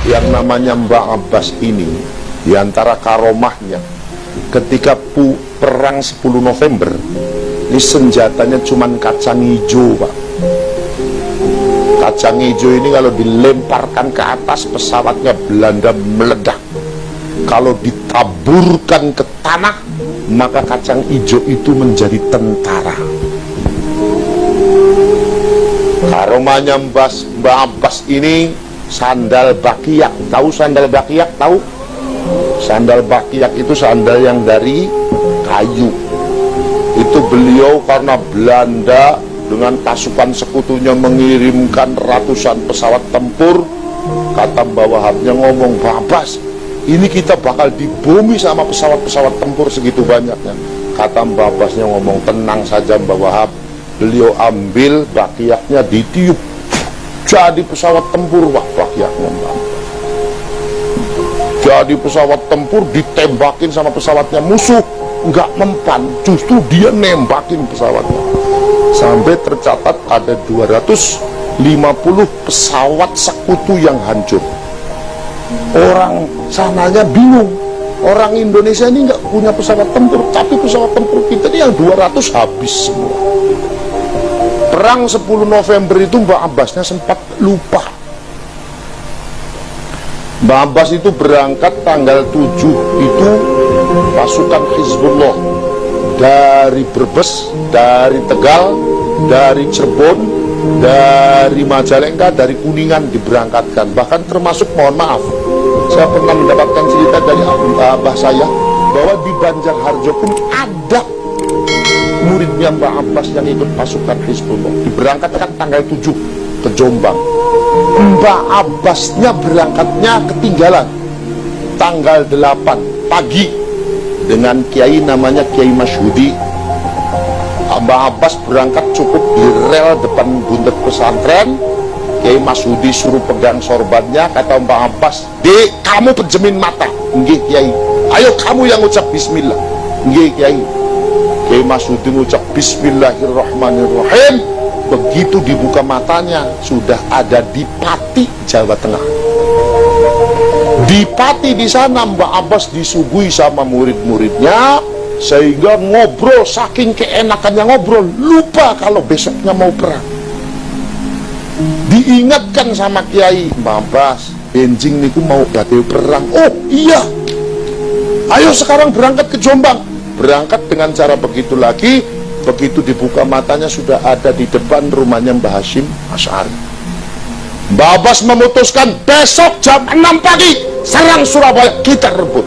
yang namanya Mbak Abbas ini, diantara karomahnya, ketika perang 10 November, ini senjatanya cuman kacang hijau, Pak. Kacang hijau ini kalau dilemparkan ke atas, pesawatnya Belanda meledak. Kalau ditaburkan ke tanah, maka kacang hijau itu menjadi tentara. Karomahnya Mbak Abbas ini sandal bakiak. Tahu sandal bakiak? Tahu? Sandal bakiak itu sandal yang dari kayu. Itu beliau karena Belanda dengan pasukan sekutunya mengirimkan ratusan pesawat tempur. Kata Mbah Wahabnya ngomong, Mbak Abbas, ini kita bakal dibumi sama pesawat-pesawat tempur segitu banyaknya. Kata Mbah Abbasnya ngomong, tenang saja Mbah Wahab. Beliau ambil bakiaknya, ditiup, jadi pesawat tempur, wah bakiaknya Mbah. Jadi pesawat tempur, ditembakin sama pesawatnya musuh, nggak mempan, justru dia nembakin pesawatnya. Sampai tercatat ada 250 pesawat sekutu yang hancur. Orang sananya bingung, orang Indonesia ini nggak punya pesawat tempur, tapi pesawat tempur kita ini yang 200 habis semua. Perang 10 November itu Mbak Abbasnya sempat lupa. Mbak Abbas itu berangkat tanggal 7 itu pasukan Hizbullah dari Brebes, dari Tegal, dari Cirebon, dari Majalengka, dari Kuningan diberangkatkan. Bahkan termasuk, mohon maaf, saya pernah mendapatkan cerita dari abah saya bahwa di Banjarharjo pun ada muridnya Mbak Abbas yang ikut pasukan Hizbullah. Diberangkatkan tanggal 7 ke Jombang. Mbak Abbasnya berangkatnya ketinggalan tanggal 8 pagi dengan kiai namanya Kiai Masyhudi. Mbak Abbas berangkat cukup di rel depan buntet pesantren. Kiai Masyhudi suruh pegang sorbannya. Kata Mbak Abbas, "Dek, kamu penjemin mata." "Nggih Kiai." "Ayo kamu yang ucap bismillah." "Nggih Kiai." Kiai Masyhudi mengucap bismillahirrahmanirrahim. Begitu dibuka matanya, sudah ada di Pati, Jawa Tengah. Di Pati di sana Mbak Abbas disuguhi sama murid-muridnya, sehingga ngobrol, saking keenakannya ngobrol, lupa kalau besoknya mau perang. Diingatkan sama Kiai, Mbak Abbas, benjing niku mau badhe perang. "Oh iya, ayo sekarang berangkat ke Jombang." Berangkat dengan cara begitu lagi. Begitu dibuka matanya sudah ada di depan rumahnya Mbah Hashim Asy'ari. Mbak Abbas memutuskan, besok jam 6 pagi serang Surabaya, kita rebut.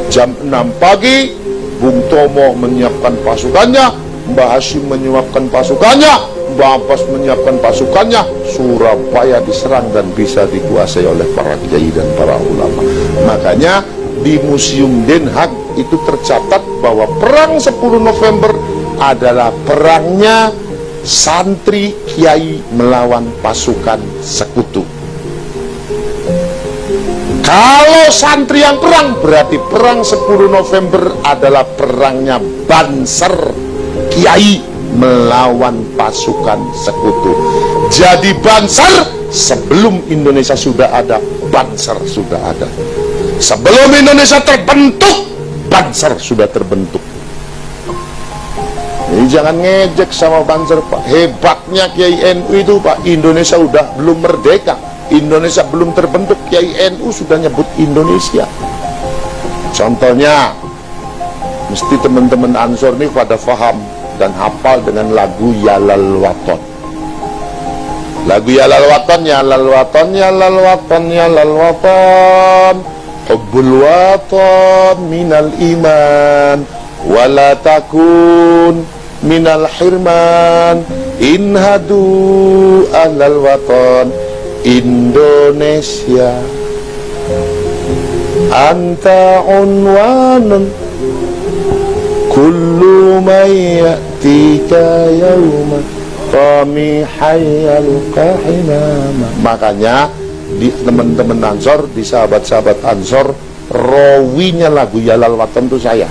Jam 6 pagi Bung Tomo menyiapkan pasukannya, Mbah Hashim menyiapkan pasukannya, Mbak Abbas menyiapkan pasukannya. Surabaya diserang dan bisa dikuasai oleh para kiai dan para ulama. Makanya di Museum Den Haag itu tercatat bahwa perang 10 November adalah perangnya santri kiai melawan pasukan sekutu. Kalau santri yang perang, berarti perang 10 November adalah perangnya Banser kiai melawan pasukan sekutu. Jadi Banser sebelum Indonesia sudah ada, Banser sudah ada. Sebelum Indonesia terbentuk, Banser sudah terbentuk. Jadi jangan ngejek sama Banser, Pak. Hebatnya Kiai NU itu, Pak. Indonesia udah belum merdeka, Indonesia belum terbentuk, Kiai NU sudah nyebut Indonesia. Contohnya, mesti teman-teman Ansor ini pada paham dan hafal dengan lagu Yalal Waton. Lagu Yalal Waton, Yalal Waton, Yalal Waton, Yalal Waton, Hubbul Waton minal iman, wala takun minal hirman, inhadu alal waton, Indonesia anta unwanun kullu mayyatika yawma qami hayyal qahinama. Makanya di teman-teman Ansor, di sahabat-sahabat Ansor, rawinya lagu Yalal Waton itu saya.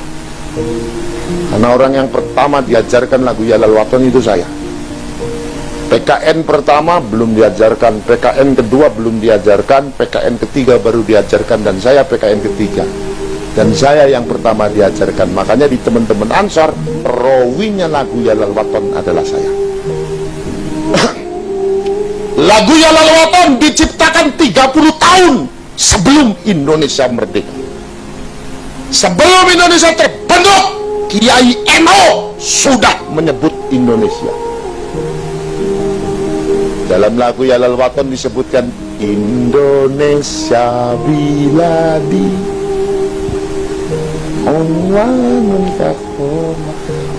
Karena orang yang pertama diajarkan lagu Yalal Waton itu saya. PKN pertama belum diajarkan, PKN kedua belum diajarkan, PKN ketiga baru diajarkan, dan saya PKN ketiga. Dan saya yang pertama diajarkan. Makanya di teman-teman Ansor, rawinya lagu Ya Lal Waton adalah saya. Lagu Ya Lal Waton diciptakan 30 tahun sebelum Indonesia merdeka. Sebelum Indonesia terbentuk, Kiai NO sudah menyebut Indonesia. Dalam lagu Ya Lal Waton disebutkan Indonesia biladi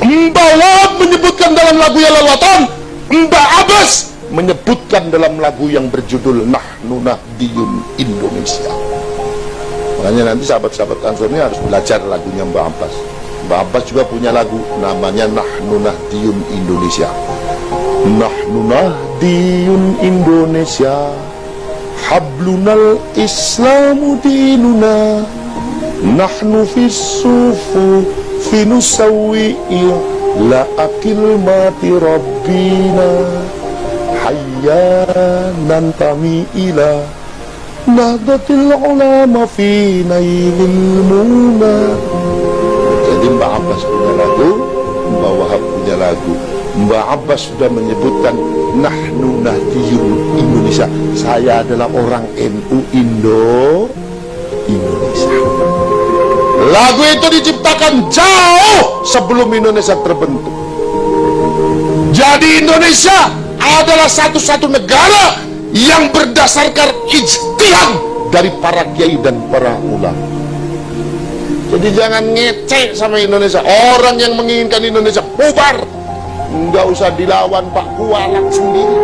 Mbak Wad menyebutkan dalam lagu Ya Lal Waton, Mbak Abbas menyebutkan dalam lagu yang berjudul Nahnu Nahdiyun Indonesia. Makanya nanti sahabat-sahabat Ansor ini harus belajar lagunya Mbak Abbas. Mbak Abbas juga punya lagu namanya Nahnu Nahdiyun Indonesia. Nahnu Nahdiyun Indonesia, hablunal Islamu dinuna, nahnu fissufu finusawi'i la akil mati rabbina, hayya nantami ila nahdatil ulama fi nailil muna. Jadi Mbak Abbas punya lagu, Mbak Wahab punya lagu. Mbak Abbas sudah menyebutkan Nahnu Nahdiyun Indonesia, saya adalah orang NU Indonesia. Lagu itu diciptakan jauh sebelum Indonesia terbentuk. Jadi Indonesia adalah satu-satu negara yang berdasarkan ijtihad dari para kiai dan para ulama. Jadi jangan ngecek sama Indonesia. Orang yang menginginkan Indonesia bubar, nggak usah dilawan Pak Kualat sendiri.